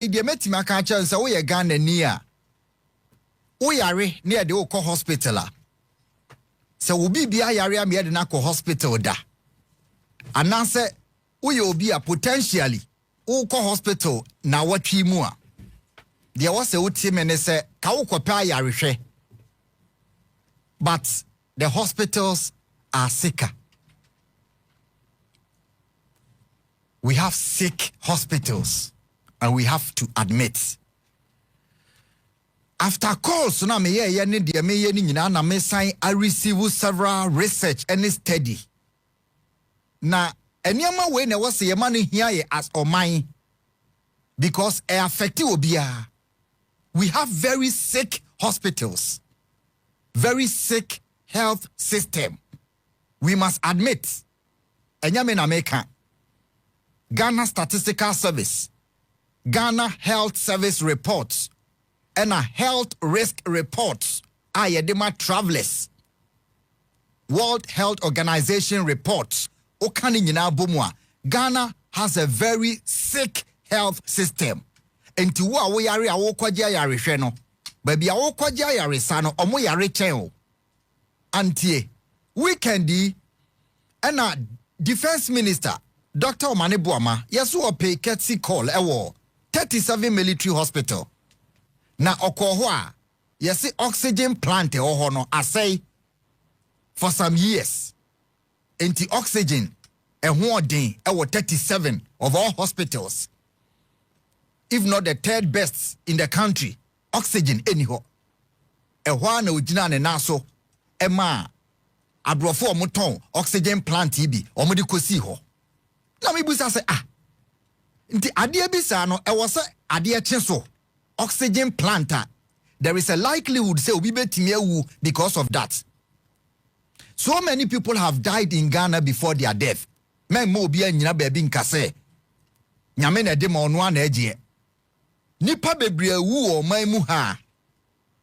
the metima ka cha nsa wo ye Ghana ni a wo yare ne de wo kɔ hospital a se wo bibia yare am ye de na kɔ hospital da anase wo ye obi a potentially wo kɔ hospital na watwi mu a de wo se wo tie me ne se ka wo kɔpa yare hwɛ but the hospitals are sicker. We have sick hospitals and we have to admit. After calls, na me ye ni de me ye ni nyina na me sign I receive several research and study. Na eniama we na was ye man here as oman because e affect obia. We have very sick hospitals. Very sick health system. We must admit. Enyame na meka. Ghana Statistical Service, Ghana Health Service reports, and a health risk reports. Ayedema travelers. World Health Organization reports. Okani nyina bomwa. Ghana has a very sick health system. Enti wo awo yare awo kwaje yare hwe no. Baby awo kwaje yare sa no omo yare chen o. Antie weekendi and a defense minister Dr. Omane Boama yesu ope ketsi call ewo 37 military hospital na okoho a yesi oxygen plant ho no asay for some years enti oxygen eho odin ewo 37 of all hospitals, if not the third best in the country. Oxygen anyhow ehwa na ogina ne naso ema abrofo omoton oxygen plant ibi omodi kosi ho na me busa say nti ade bisa no ewo se ade cheso oxygen planter, there is a likelihood say obi betimi awu because of that. So many people have died in Ghana before their death. Men mo obi anyina ba bi nka say nyame na de ma ono ana agye nipa bebre awu o man mu ha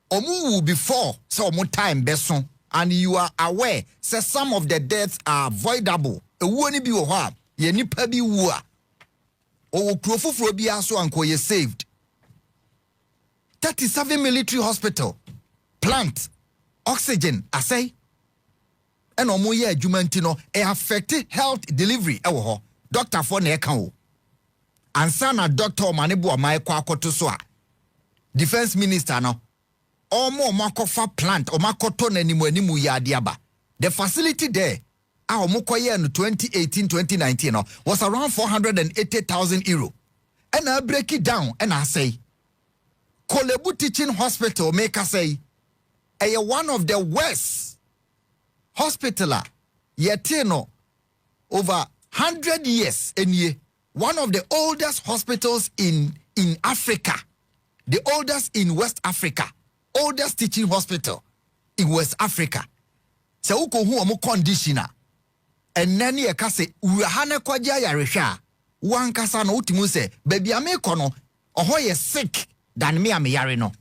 omu before so omu time beso, and you are aware say some of the deaths are avoidable. Ewu ni bi wo ha ye nipa bi wu a o krofoforo bi aso anko ye saved. 37 military hospital plant oxygen asay and omu ye adwuma ntino e affect health delivery ewo ho doctor for na e kan o ansa na Dr. Omane Boama kwa akoto so a defense minister no omo makofa plant omakoto na animu ya aba. The facility there omokoye no 2018-2019 no was around 480,000 euro. And I break it down and I say Kolebu Teaching Hospital make us say one of the worst hospitaler yet no over 100 years in ye. One of the oldest hospitals in Africa, the oldest in West Africa, oldest teaching hospital in West Africa. So uko hu omo conditioner and nani e kase urahane kwaja ya resha wan kasa no utimu se baby ame kono oho ye sick than me ame yare no.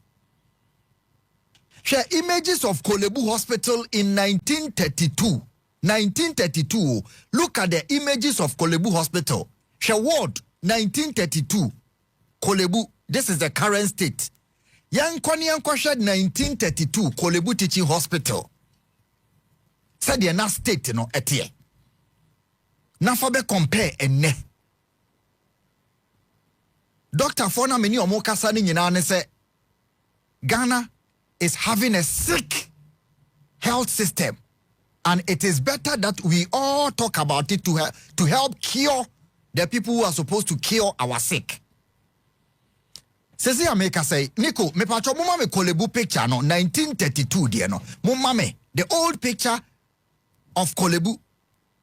Share images of Kolebu Hospital in 1932. 1932. Look at the images of Kolebu Hospital. Ward 1932 Kolebu, this is the current state. Yan kwani 1932 Kolebu Teaching Hospital. Said the na state no etie. Na for be compare enne. Dr. Fona meni omo kasa ni nyina ne say Ghana is having a sick health system, and it is better that we all talk about it to help cure the people who are supposed to cure our sick. Sesi America say, Nico, me pacho mama me Kolebu picture no 1932 dear no. Mama the old picture of Kolebu,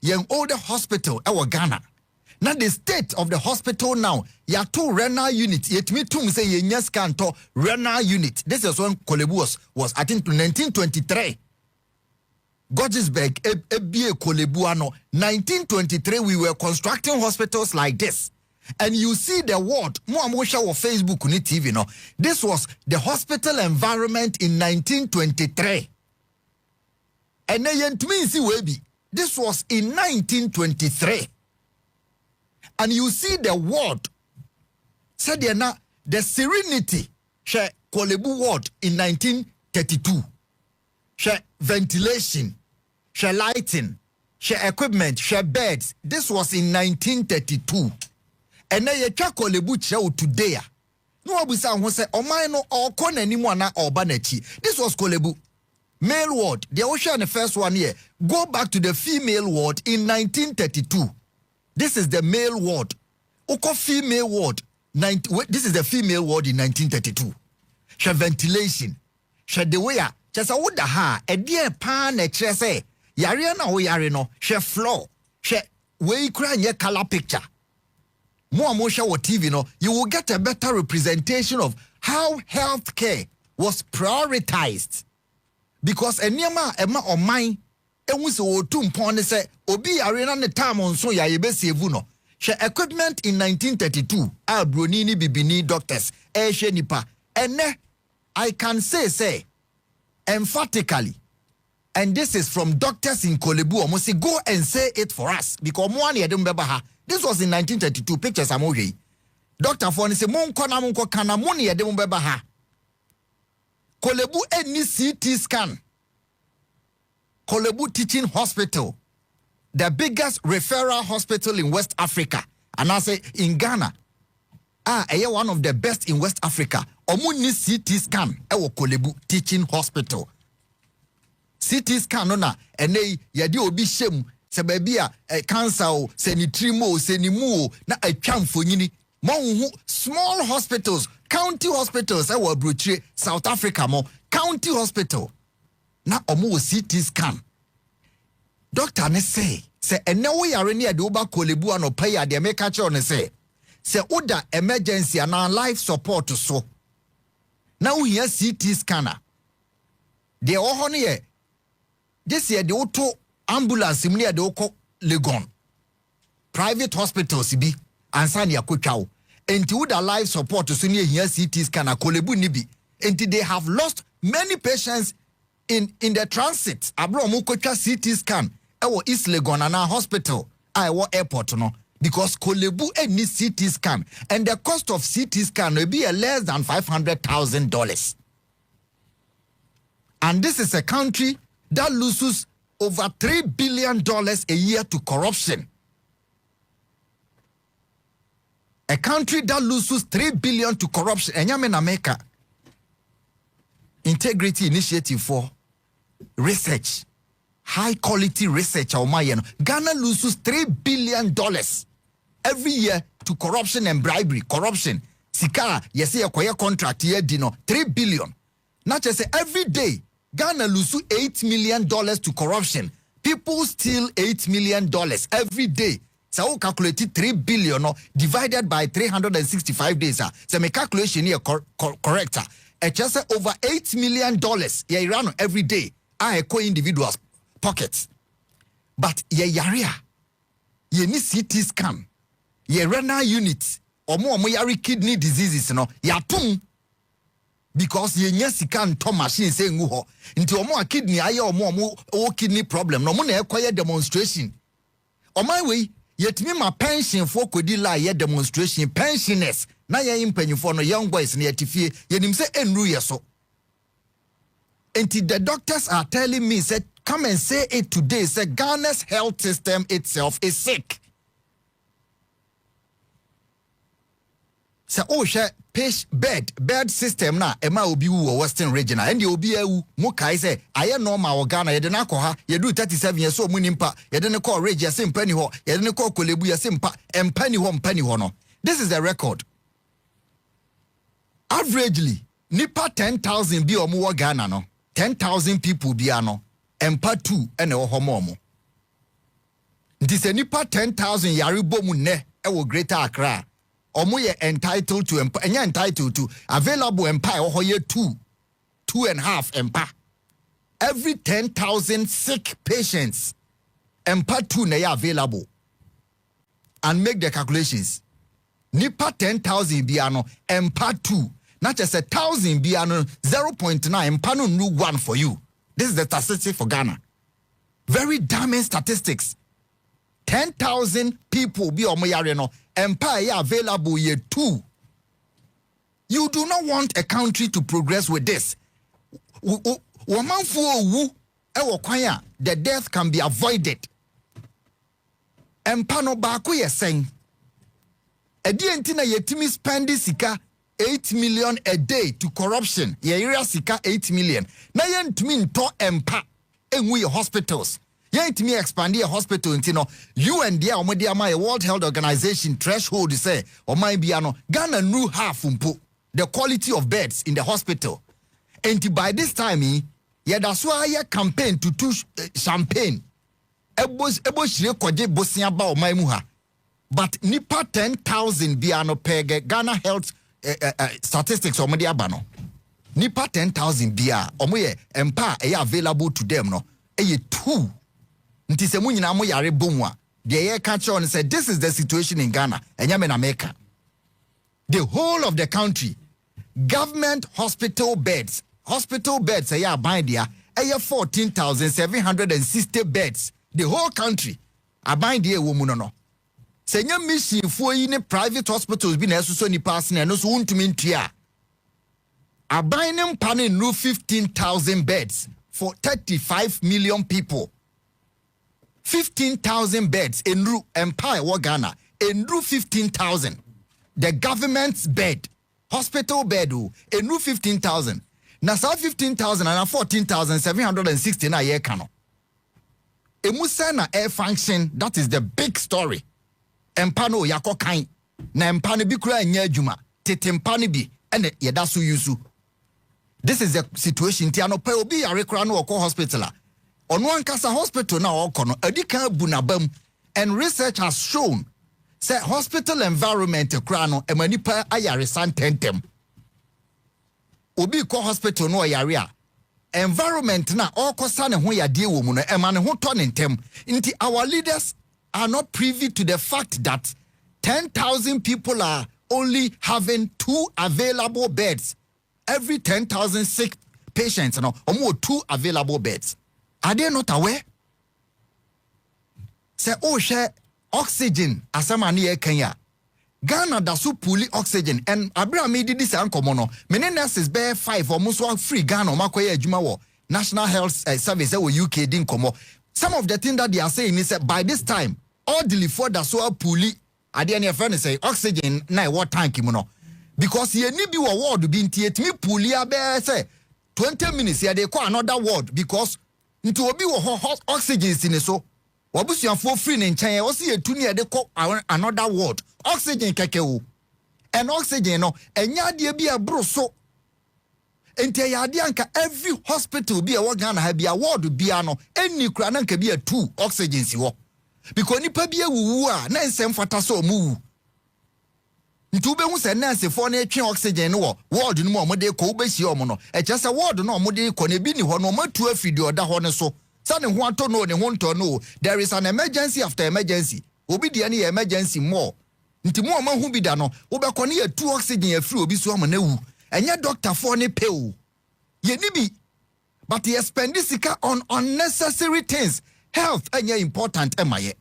young older hospital our Ghana. Now the state of the hospital now, ya two renal unit. Yet me too say ye nyaskanto renal unit. This is when Kolebu was I think 1923. Gordonsburg, Ebie Kolebuano, 1923, we were constructing hospitals like this. And you see the word, Moamosha or Facebook, TV, no. This was the hospital environment in 1923. And then this was in 1923. And you see the word, said the Serenity she Kolebu ward in 1932 she ventilation she lighting she equipment she beds. This was in 1932 and then ye twa Kolebu kyerɛ today no abusa ho sɛ ɔman no ɔkɔ n'anim ana ɔba n'akyi. This was Kolebu male ward. The ocean the first one here. Go back to the female ward in 1932. This is the male ward. Oko female ward. This is the female ward in 1932. She ventilation. She the way just a wood ha a dear pan a chair say yare na o yare no. She floor. She way cry your color picture. More show TV no. You will get a better representation of how healthcare was prioritized. Because eniema ema oman ehu se otu mpon ne se obi yare na ne time onso ya ye besievu no. She equipment in 1932 broni ni bibini doctors she nipa ene I can say emphatically, and this is from doctors in Kolebu omo say go and say it for us because mo an yedem beba ha. This was in 1932 pictures amohwe. Doctor for ne say mo nko na mo nko kana mo ne yedem beba ha. Kolebu any CT scan. Kolebu Teaching Hospital, the biggest referral hospital in West Africa, and I say in Ghana. One of the best in West Africa. Omuni CT scan, Kolebu Teaching Hospital. CT scan ona ene yadi obi shem se babia cancer o se ni trimo se ni mu na atwa mfonyini. Mo small hospitals, county hospitals Bruche, South Africa mo county hospital. Na omo CT scan. Doctor ne say ene wo yare ne ade oba Kolebu anopa ya de make catch on say oda emergency and life support so. Now we hear CT scanner. De oho ne ye this year de auto ambulance mni de oko Legon. Private hospitals bi ansa ne akotwa. Enti woda life support so ne here CT scanner Kolebu ni bi. Enti they have lost many patients in the transit. Abro mu kotwa CT scan ewo East Legon ana hospital ewo airport no because Kolebu any CT scan and the cost of CT scan will be less than $500,000. And this is a country that loses over $3 billion a year to corruption. A country that loses $3 billion to corruption. Enyame na America. Integrity Initiative for Research. High quality research. Ghana loses $3 billion every year to corruption and bribery. Corruption. Sika, yes, a contract here, dino, $3 billion. Not just every day, Ghana loses $8 million to corruption. People steal $8 million every day. So calculated $3 billion divided by 365 days. So my calculation here correct. It's just over $8 million ye run every day. I co individuals pockets. But ye yaria ye ni CT scan ye renal unit or more yari kidney diseases no ya tum because ye nya sika nto machine say ngu ho nti omo kidney aye omo kidney problem no mo na ekoye demonstration o my way yetimi ma pension for kodi la ye demonstration pensioners na ye mpanyufo no young boys na yetifie yenim say enru ye so nti the doctors are telling me say come and say it today say Ghana's health system itself is sick. So share bed system na ema obi wu Western region and the obi ewu mo kai say aye normal o Ghana ye de na akọ ha ye do 37 years so munimpa ye de ne call rage ye se mpani ho ye de ne call Kolebu ye se mpa empani ho no. This is the record. Averagely nipa 10,000 bi omo wo Ghana no 10,000 people bi ano empa 2 ene wo homo mo. This nipa 10,000 yare bomu ne e wo Greater Accra. Omo ye entitled to entitled to available empire or ye 2.5 empa. Every 10,000 sick patients empa 2 na available. And make the calculations. Nipa 10,000 biano empa 2. Not just 1,000 biano 0.9 empa no 1 for you. This is the statistic for Ghana. Very damning statistics. 10,000 people be omo yare no empire available ye 2. You do not want a country to progress with this. The death can be avoided. Empano baako ye saying, Edientina yetimi spending sika 8 million a day to corruption. Ye area sika 8 million. Na yentimi nto empa enwu ye hospitals. Yentimi expand ye hospital ntino. You and the omodiama World Health Organization threshold say omai biano Ghana nu half mpo the quality of beds in the hospital. And by this time, that's why I campaign to champagne. Ebo shire kwaje bosia ba o maimuha. But nipa 10,000 biano pege Ghana health statistics omodi abano. Nipa 10,000 bia omoye empa available to them no. Eye 2. Nti se mu nyina mo yare bomwa. The ye catch on said this is the situation in Ghana. Enyame na America. The whole of the country, government hospital beds say bind there 14,760 beds. The whole country bind there woman no. Say nya mission for in private hospitals be na so ni pass na no so untumi ntua. Abinding panel no 15,000 beds for 35 million people. 15,000 beds in Empire wa Ghana. In 15,000. The government's bed, hospital bed, in 15,000. Na sa 15,000 and 14,760 na year kano. Emusa na air function, that is the big story. Empano yako kain. Na empano bi kura nye juma. Tete empano bi. Ene yedasu yusu. This is the situation. Ti ano pe obi yare kura no oko hospital. Ono ankasa hospital na oko no. Edika bunabam. And research has shown say hospital environment krano emanipa ayare santentem. Obi ko hospital no ayare a environment na okosa ne ho yade wo mu no emane ho to ne ntem. Nti our leaders are not privy to the fact that 10,000 people are only having 2 available beds. Every 10,000 sick patients no omo 2 available beds. Are they not aware? Say share oxygen asamani e Kenya. Ghana da so puli oxygen and abra me didi say ankomo no. Mene nurses be 5 almost one free Ghana makoye adwuma wo National Health Service wo UK din komo. Some of the things that they are saying is that by this time all the for da so puli ade na friend say oxygen na what tank mu no. Because ye ni bi wo ward bi ntie timi puli abe say 20 minutes ye dey call another ward because nti obi wo hot oxygen sin so wabusuafo free ne nkyɛn wo se yetu ne de kɔ another ward oxygen keke wo and oxygen no enya de bi ebro so enti ya de anka every hospital bi e wo Ghana ha bi a ward bi no eni kura na nka bi a 2 oxygen si wo because nipa bi ewuwu a na nsɛm fata so omuwu nti ube hu se nurse fo na etwe oxygen no wo ward no mo de kɔ ubehie omo no e kyerɛ sɛ ward no mo de kɔ na bi ni hɔ no matu afidi oda hɔ ne so. Sane ho ato no ne ho nto no. There is an emergency after emergency. Obi de ne emergency more. Nti mo ma hu bi da no. Obekɔ ne ye 2 oxygen afiri obi so am na wu. Enye doctor for ne pe o. Ye ni bi. But he spend sika on unnecessary things. Health enye important emaye.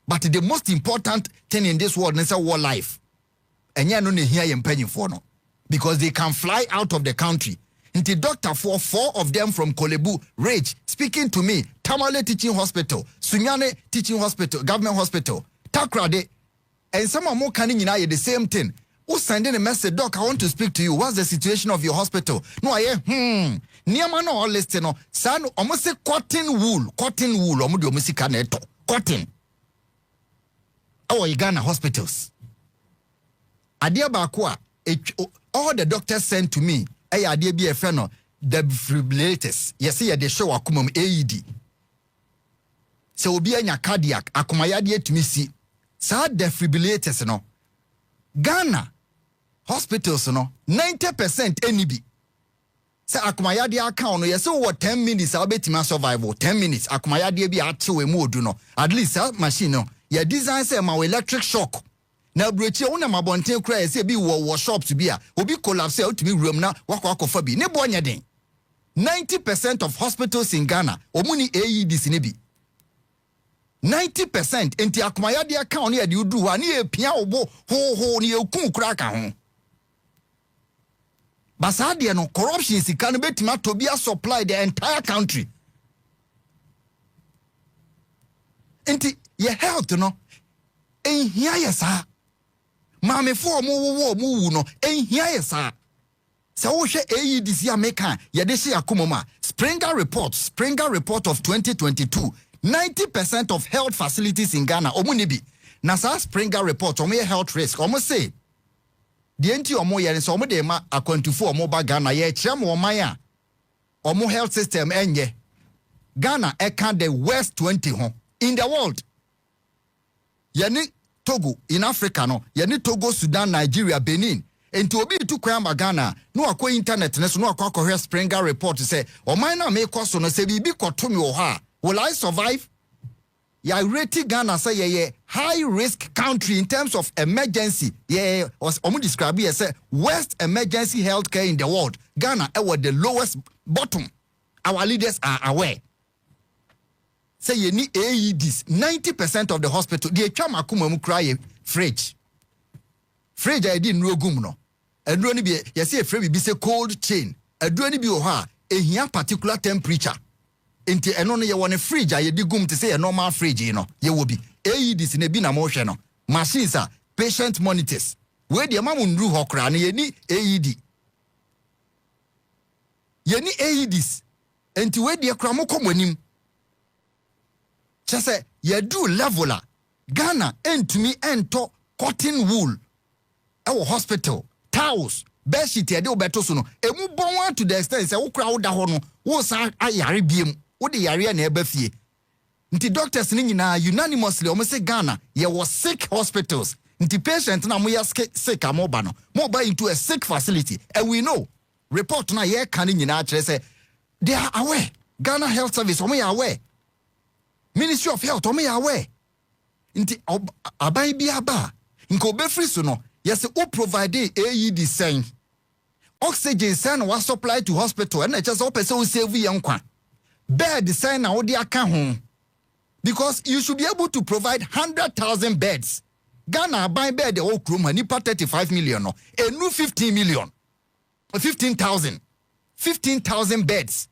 But the most important thing in this world is war life. Enye no ne hia ye mpanyimfo no. Because they can fly out of the country. Inti doctor for 4 of them from Kolebu, Rage, speaking to me, Tamale Teaching Hospital, Sunyane Teaching Hospital, Government Hospital, Takrade, and some are more canning in the same thing. Who sending a message, Doc, I want to speak to you. What's the situation of your hospital? No, I hear, Niamano all listen, no, son, almost say cotton wool, omudio musikaneto, cotton. Our Ghana hospitals. Adia Bakwa, all the doctors sent to me, ade bi efe no defibrillators yes ye de show akomam AED se obi anya cardiac akomayade atumi si sa defibrillators no Ghana hospitals no 90% enibi se akomayade account no yes wo 10 minutes abetima survival 10 minutes akomayade bi achewe mu odu no at least that machine no ye design say ma electric shock. Na brochi wona mabonten kura se bi wo shops bi a obi collapse out me room na wakwa bi ne bonya den 90% of hospitals in Ghana omuni AEDs ne bi 90% enti akomayade account ne ade udu wa ne epia obo ho ne ekun kura ka ho Basadia no corruption is can be to be a supply the entire country. Enti ye health no en hia yesa. Mame for mu no en hia yesa. So wo hwe AEDC America ye de hye akomoma. Springer report of 2022. 90% of health facilities in Ghana omunibi. Na sa Springer report omo health risk omo say the enti omo ye so omo de ma akwantufu omo ba Ghana ye kyerem oman a omo health system enye Ghana eka the worst 20 ho in the world. Yani Togo in Africa no yani Togo, Sudan, Nigeria, Benin. Enti obi tu kwa Ghana no akwa internet ne so no akwa Springer report say oman na me kwaso no se bibi kwotome wo ha. Will I survive? Ya rate Ghana say yeah high risk country in terms of emergency. Yeah, was describe it as worst emergency healthcare in the world. Ghana was the lowest bottom. Our leaders are aware. Say you need AEDs. 90% of the hospital they chama kuma mu cry fridge. Fridge I didn't know gumno. And run be you see a fridge be say cold chain. A drone be oha a particular temperature. Inti eno no ye won fridge aye di gum to say a normal fridge ye will be AEDs in a bin motion no machines are patient monitors we de ma munru hokra na ye ni AED ye ni AEDs enti we de kra mo komonim chese ye do level a Ghana entumi ento cotton wool our hospital towels bedsheet ye de obeto so no emu bon to the extent say wo kra wo da ho no wo sa ayare biem Udi yare na eba fie. Nti doctors ni nyina unanimously omo say Ghana ye was sick hospitals. Nti patient na mo ya sick amoba no. Mo ba into a sick facility. And we know report na ye kan nyina kire say they are aware. Ghana Health Service omo ya aware. Ministry of Health omo ya aware. Nti aban bi aba. Nko be free so no. Yes o provide AED sign. Oxygen sign was supply to hospital and just o person save yankwa. Bed design na odi aka ho because you should be able to provide 100,000 beds. Ghana buy bed the whole room and nipa 35 million no a new 15 million 15,000 beds.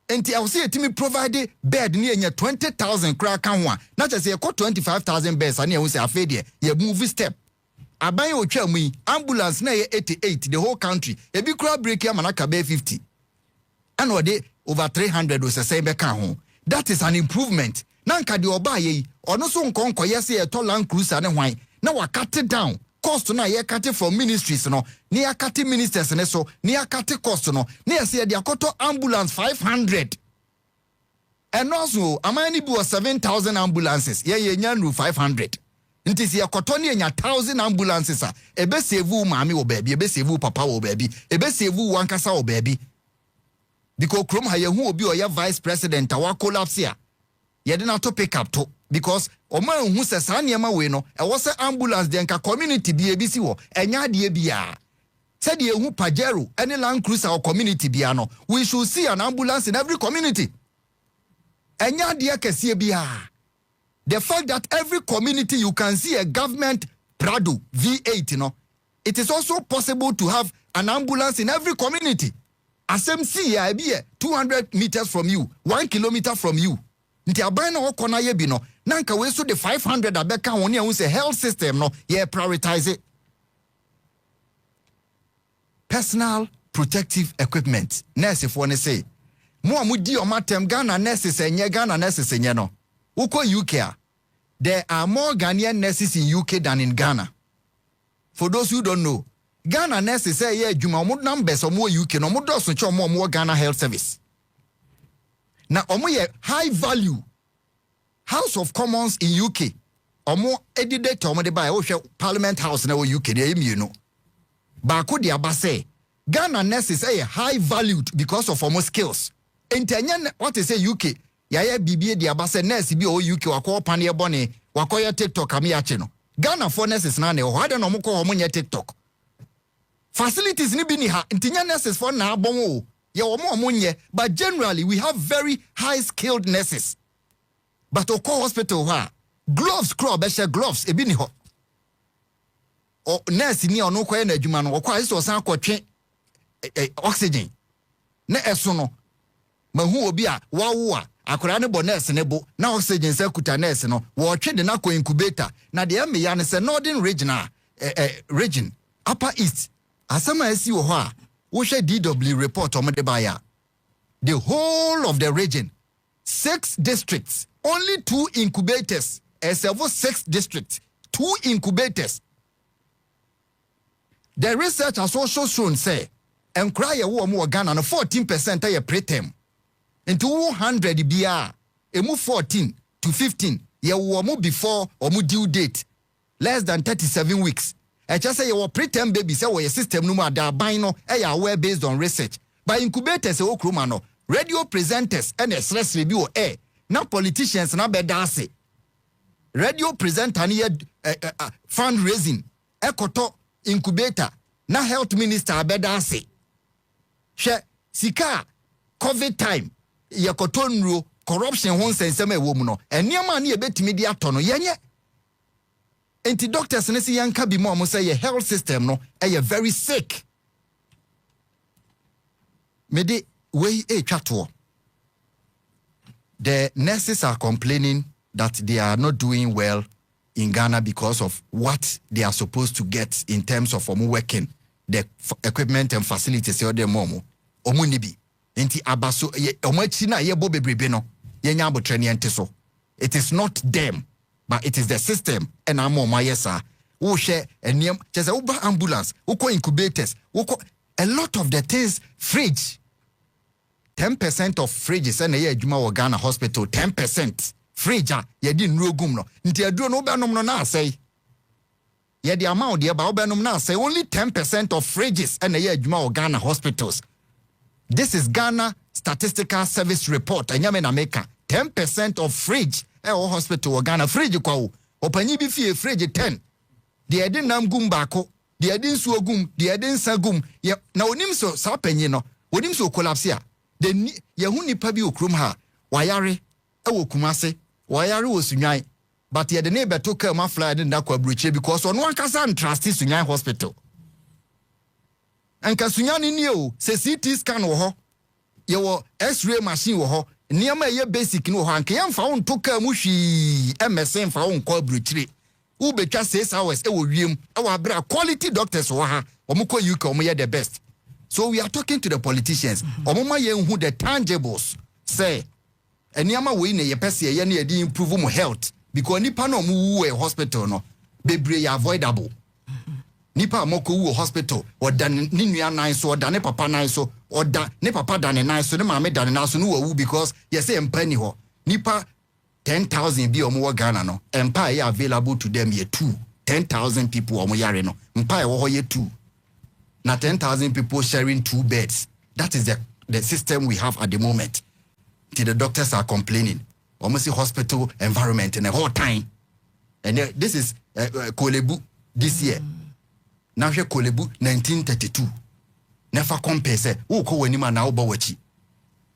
And I will say to me provide bed near 20,000 crack ho not just say 25,000 beds and you say afede ye move step aban o twa mu ambulance na 88 the whole country e bi kra break ya manaka be 50 and ode over 300 was a same home. That is an improvement. Nanka di oba ye ono so nkonko yesi e to Land Cruiser ne hwan na wa cut it down. Cost na ye cut it from ministries no. Ni ya cut ministers ne so, ni ya cut cost no. Ni ya se di akoto ambulance 500. And also amani bu 7,000 ambulances. Ye nyanru 500. Nti si akoto ni nya 1,000 ambulances a ebe save maami wo baby, ebe save papa wo baby, ebe save wankasa wo baby. Because Chrome ha yehu obi oya vice president awa collapse ya. Ye de na to pick up to because oma hu se sa niema we no e wo se ambulance de nka community bi ebisi wo enya de bia. Said ye hu Pajero any Land Cruiser or community bia no we should see an ambulance in every community. Enya de kese bia. The fact that every community you can see a government Prado V8 no it is also possible to have an ambulance in every community. Asem see ya be 200 meters from you, 1 kilometer from you. Nti aban na okona ye bi no, nanka we so the 500 abeka woni a say health system no, ye prioritize it. Personal protective equipment. Nurse if one say, mo amudi o matem Ghana nurses enye Ghana nurses enye no. Uko UK there are more Ghanaian nurses in UK than in Ghana. For those who don't know, Ghana nurses say yeah juma omo numbers omo UK no omo doso che omo Ghana Health Service. Na omo ye high value House of Commons in UK. Omo edidate omo de buy ohwe Parliament House na UK na emi no. Ba ko de abase Ghana nurses say high valued because of omo skills. Entenya what is say UK ya bibie de abase nurse bi o UK wakọ pane bone wakọ ya TikTok am ya che no. Ghana for nurses na ne ho ada no omo ko omo nya TikTok. Facilities ni bi ni ha ntinya nurses for na abon o ye omo nye but generally we have very high skilled nurses but oko hospital ha gloves crop be gloves e bi ni ho o nurse ni ono kwa na adwuma no okwa so san akotwe oxygen na eso no mahu obi a wawo a akora ne bo nurse ne bo na oxygen se kuta nurse no wo twe de na ko incubator na de am ya ne se northern region region upper east asama esi wo ho a wo hwe DW report omde ba ya the whole of the region 6 districts only 2 incubators several 6 districts 2 incubators. The research has also shown say enkra ye wo mo Ghana no 14% ye preterm into 100 bia emu 14 to 15 ye wo mo before or mo due date less than 37 weeks. I just say your preterm baby say your system no da ban no e aware based on research. By incubators e okroma no radio presenters and stress review air na politicians na bedase radio presenter na fundraising ekoto incubator na health minister bedase she sika covid time yekoto nro corruption ho nsensem ewo mu no eniema na yebetimi di ato no yenye enti doctors ne se yanka bi mo say your health system no very sick mede we twato. The nurses are complaining that they are not doing well in Ghana because of what they are supposed to get in terms of working, the equipment and facilities or the momo. Omunibi. Enti abaso omachina ye bo bebrebe no. Ye nya abotrani ente so. It is not them, but it is the system. And amo mayesa. Wo share eniem chese uba ambulance, uko incubators, uko a lot of the things fridge. 10% of fridges and ye adwuma wo Ghana hospital 10% fridge ye di nrogum no nti aduro no be nom no na asai ye di amount ye ba obenom na asai only 10% of fridges and ye adwuma wo Ghana hospitals. This is Ghana Statistical Service report anyame na meka 10% of fridge wo hospital wo Ghana fridge kwa wo opanyi bi fie fridge 10 de edi nam gum baako de edi nsuo gum de edi nsa gum na onim so sa panyi no onim so collapse a the yehu nipa bi okrum ha wayare ewo kumase wayare wo sunwan but ye de ne beto ka ma fly de ndakwa bruche because ono ankasa trust sunwan hospital anka sunwan ni o se CT scan wo ho ye wo x-ray machine wo ho niam ye basic no ho anka ye mfa won to ka mu hwi MSN mfa won kwa bruche u betwa 6 hours ewo wiem ewo abra quality doctors wo ha omukọ UK omo the best. So we are talking to the politicians. Omoma ye who the tangibles say eniama we ne ye pese ye na ye improve mo health because nipa no mu wu hospital no bebre avoidable. Nipa amoko wu hospital oda ni nua nan so oda ne papa nan so oda ne papa da ne nan so ne maame da ne nan so no wu because ye say empani ho nipa 10,000 bi omo Ghana no empa ye available to them ye 2 10,000 people omo yare no empa ye wo ho ye 2 na 10,000 people sharing 2 beds. That is the system we have at the moment. Till the doctors are complaining. Almost the hospital environment in a whole time. And this is Kolebu this year. Now here Kolebu 1932. Never compare say, oh, ko wenima na oba wachi.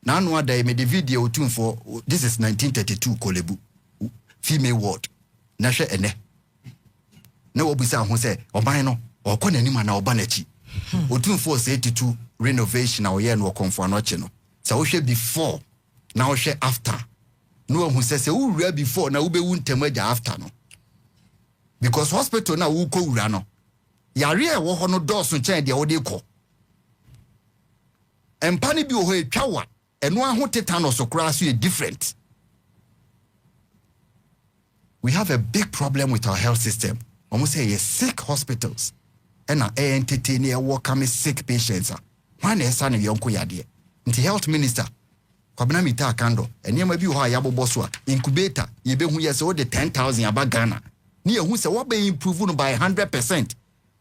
Now no day made the video tune for this is 1932 Kolebu female ward. Na she ene. Na obisa ho say oban no okọ nanima na oba nachi. Otun for 82 renovation na oye no konfo anoche no. Sa wo hwe before na wo hwe after. No who say wo wura before na wo be wu ntemaja after no. Because hospital na wo ko wura no. Yare e wo ho no dose chen de wo de ko. Empani bi wo ho etwawa eno aho tetanus okra so different. We have a big problem with our health system. Almost say sick hospitals. And entertain a welcome sick patients. One is son of Yonko Yadi. The health minister, Kwabinamita Kando, and near maybe why Yabo Boswa, incubator, you be who has all the 10,000 about Ghana. Near who say what be improved by 100%.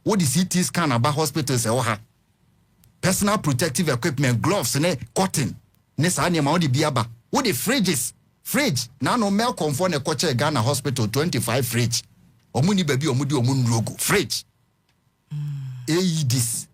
What is CT scan about hospitals or personal protective equipment, gloves, and cotton. Nesania Maudi Biaba. What the fridges? Fridge. Now no milk conform a coach Ghana hospital 25 fridge. Omuni baby omudi omun logo. Fridge. This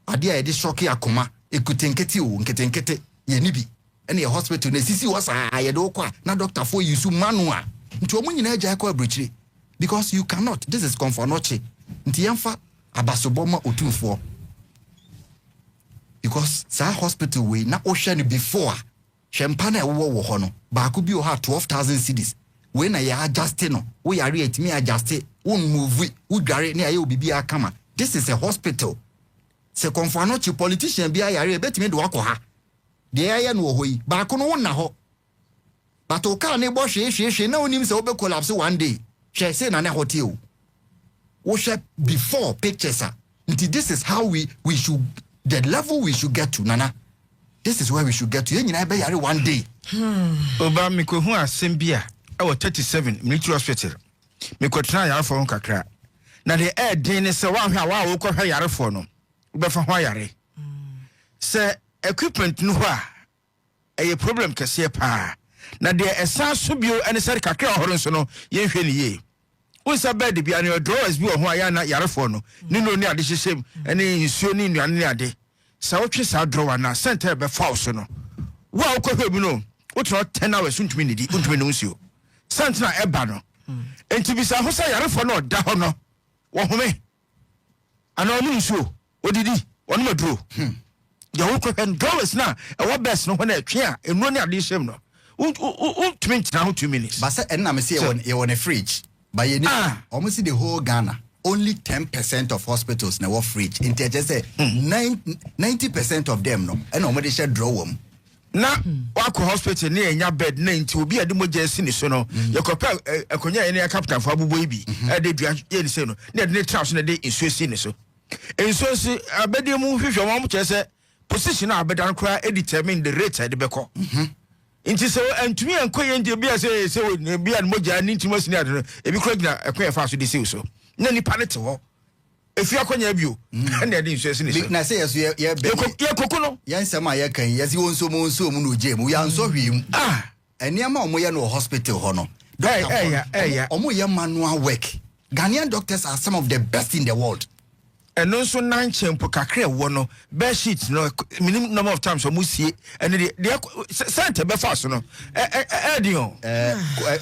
adia e de shock akoma ekutenkete o nketenkete ye nibi ene hospital na sisi was ye do kwa na doctor for use manual nti omu nyina agya kwa abrichire because you cannot. This is comfort noche nti yemfa abasoboma otumfo because sa hospital we na ocean before champagne wo ho no ba ko bi o ha 12,000 cedis we na ya adjust no we yare etimi adjust won move we dware ne aye obibi akama. This is a hospital. Se konfano chi politician bi ayare betimi de wakọ ha de aye no ho yi ba ko no won na ho but o ka ne bo hwe na onim se obe collapse one day she say na na hotel wo she before pictures are. This is how we should, the level we should get to, Nana. This is where we should get to. You know, be one day. Oba mi ko hu asem bia I was 37 military hospital. Me ko try yare for kakra. Na the air din ne se wa hwa wa wo ko hwa yare for no. Be fa hwa yare. Se equipment no ho a problem kase pa. Na the esa so bio ene se kakra horo so no ye hwe ni ye. Unsa bed bia ne drawers bi ho aya na yare for no. Ni no ni ade hyeshem ene nsuo ni nnuane ni ade. Sa wotwe sa drawer na center be fa so no. Wa ko hwe bi no. Wotro 10 hours untumi nidi untumi no nsuo. Santina eba no. Enti bisa ho sa yare for no da ho no. Wo home. Ana onu nsuo. Odidi. Onu maduro. Ya wo ko hwe drawers na e wo best no ho na atwe a enu ni ade hyem no. Untumi ntina ho 2 minutes. But say enna me say you on a fridge. But you need almost the whole Ghana. Only 10% of hospitals now have fridge. In just say 90% of them no. And already share draw them. Na wako hospital ni enya bed 90 obi ade moja si ni so no. Yekopa akonya ene captain for abubo ibi. E de dua ye ni se no. Na de trash na de insuo si ni so. Insuo si abede mu hwehwe mo che se position na abedan kra determine the rate de beko. Inti so antumi enkoye ndi bia se bia moja ni ntimo si ni ade ebi kra gina ekoye fa so de se so. Na ni palete ho. If you are going to and they're interested in I say, yes, yeah, Cocono, yes, am I can, yes, you also moon, Jim, we are so him. And near Moyano Hospital, Hono. Omoya manual work. Ghanaian doctors are some of the best in the world. And also 9 champo kakre wono bed sheets no minimum number of times musie and the center be fast no Edion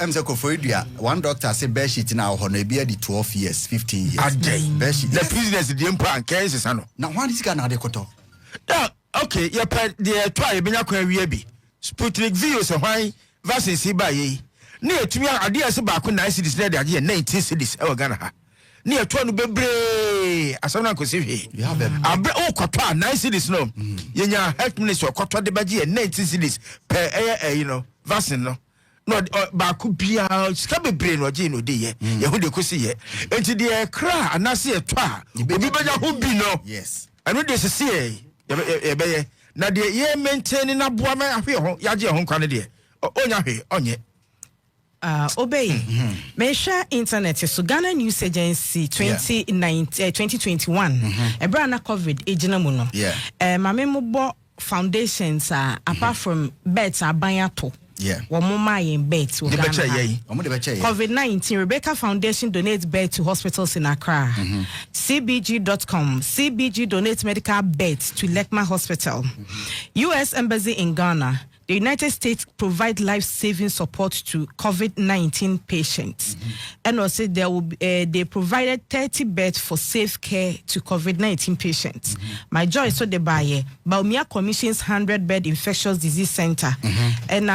I'm so for one doctor say bed sheet now hono be the 12 years 15 years bed sheet the prisoners the emperor cases ano now one is Ghana de koto okay you the try be nya kwa wi bi Sputnik V so hwan vaccine si ba yi na etumi ade ase ba ko 9 cities na de age 19 cities e Ghana ha ni eto no bebre asana ko sihwe abre o kwatwa 9 cities no yenya health minister kwatwa de baje 19 cities per you know vaccine no no ba ku bia ska bebre no je no de ye hu de ko si ye enti de kra anase eto a obi banya ho bi no yes anu de sisi ye be ye na de ye maintain na boa ma ahwe ho yaje ho nkwa ne de onya hwe onye obey Mesha internet so Ghana News Agency 2021 ebrana COVID ejina mu no mame mo bo foundations apart from beds abanyato wo mo mayen beds wo Ghana COVID-19 Rebecca Foundation donates beds to hospitals in Accra. cbg.com CBG donates medical beds to Lekma Hospital. US Embassy in Ghana. The United States provide life-saving support to COVID-19 patients, and also they provided 30 beds for safe care to COVID-19 patients. My joy so they buy Baumia Commission's 100-bed infectious disease center, and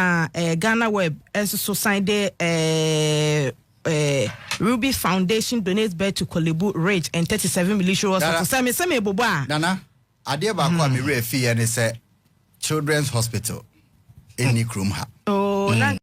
Ghana Web also signed Ruby Foundation donates bed to Kolebu Ridge and 37 military hospitals. Same boba. Nana, ade ba kwa mi refi ene se Children's Hospital. In Nikrumha. Oh,